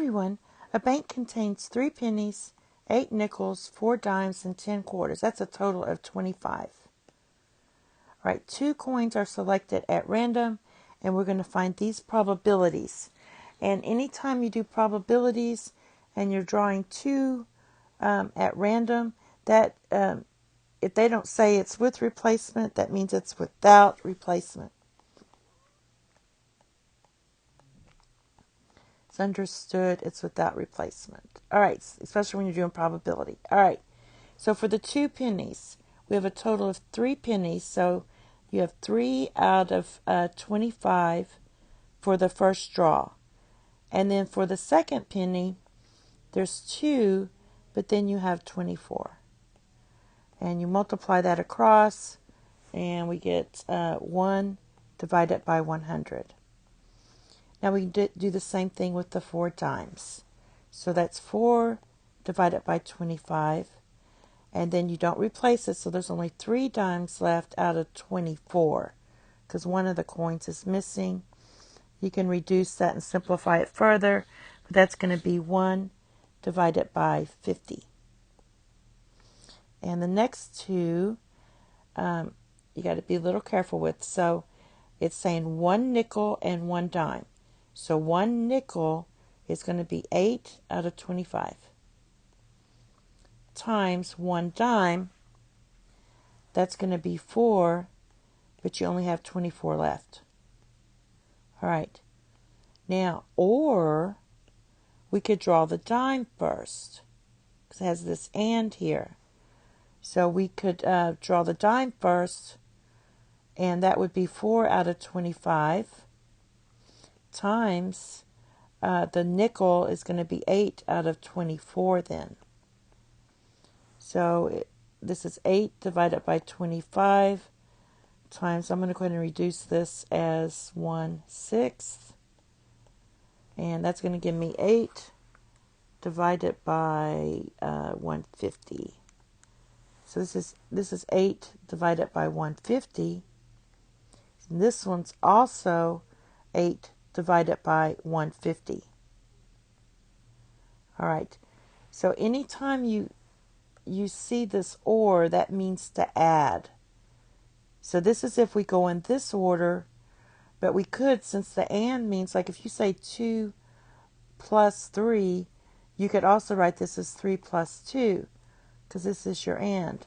everyone. A bank contains 3 pennies, 8 nickels, 4 dimes, and 10 quarters. That's a total of 25. All right, 2 coins are selected at random, and we're going to find these probabilities. And anytime you do probabilities and you're drawing 2 at random, that if they don't say it's with replacement, that means it's without replacement. It's understood it's without replacement. All right, especially when you're doing probability. All right, so for the 2 pennies, we have a total of 3 pennies. So you have 3 out of 25 for the first draw. And then for the second penny, there's 2, but then you have 24. And you multiply that across, and we get 1 divided by 100. Now we can do the same thing with the 4 dimes. So that's 4 divided by 25. And then you don't replace it, so there's only 3 dimes left out of 24 because one of the coins is missing. You can reduce that and simplify it further, but that's going to be 1 divided by 50. And the next 2, you got to be a little careful with. So it's saying 1 nickel and 1 dime. So 1 nickel is going to be 8 out of 25 times 1 dime. That's going to be 4, but you only have 24 left. All right. Now, or we could draw the dime first because it has this and here. So we could draw the dime first, and that would be 4 out of 25 times the nickel is going to be 8 out of 24 then. So this is 8 divided by 25 times, I'm going to go ahead and reduce this as 1/6. And that's going to give me 8 divided by 150. So this is 8 divided by 150. And this one's also 8 divided by 150. All right. So anytime you see this or, that means to add. So this is if we go in this order, but we could, since the and means, like if you say 2 plus 3, you could also write this as 3 plus 2, because this is your and.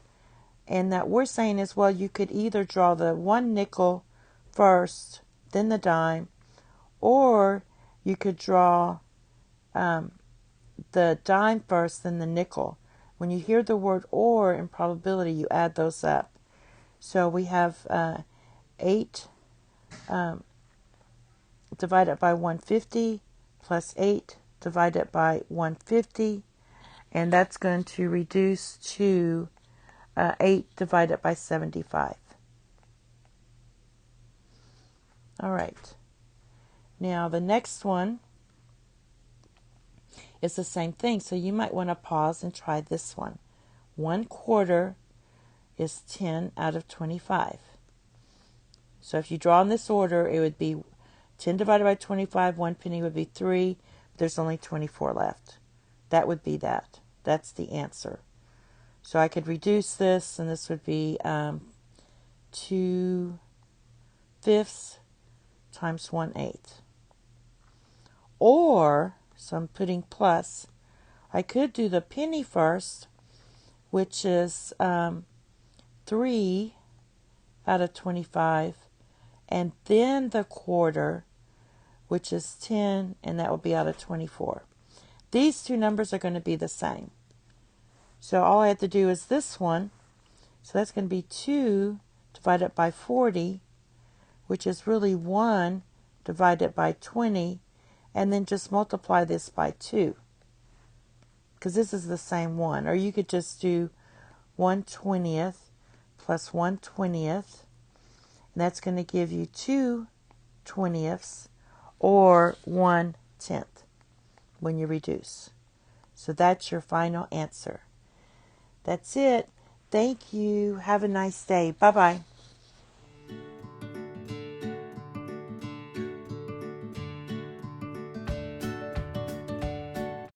And that we're saying is, well, you could either draw the 1 nickel first, then the dime, or you could draw the dime first, then the nickel. When you hear the word or in probability, you add those up. So we have 8 divided by 150 plus 8 divided by 150, and that's going to reduce to 8 divided by 75. All right. Now the next one is the same thing, so you might want to pause and try this one. 1/4 is 10 out of 25. So if you draw in this order, it would be 10 divided by 25, 1 penny would be 3. There's only 24 left. That would be that. That's the answer. So I could reduce this, and this would be 2/5 times 1/8. Or, so I'm putting plus, I could do the penny first, which is 3 out of 25, and then the quarter, which is 10, and that will be out of 24. These two numbers are going to be the same. So all I have to do is this one. So that's going to be 2 divided by 40, which is really 1 divided by 20, and then just multiply this by 2, because this is the same one. Or you could just do 1/20 plus 1/20, and that's going to give you 2/20 or 1/10 when you reduce. So that's your final answer. That's it. Thank you. Have a nice day. Bye-bye.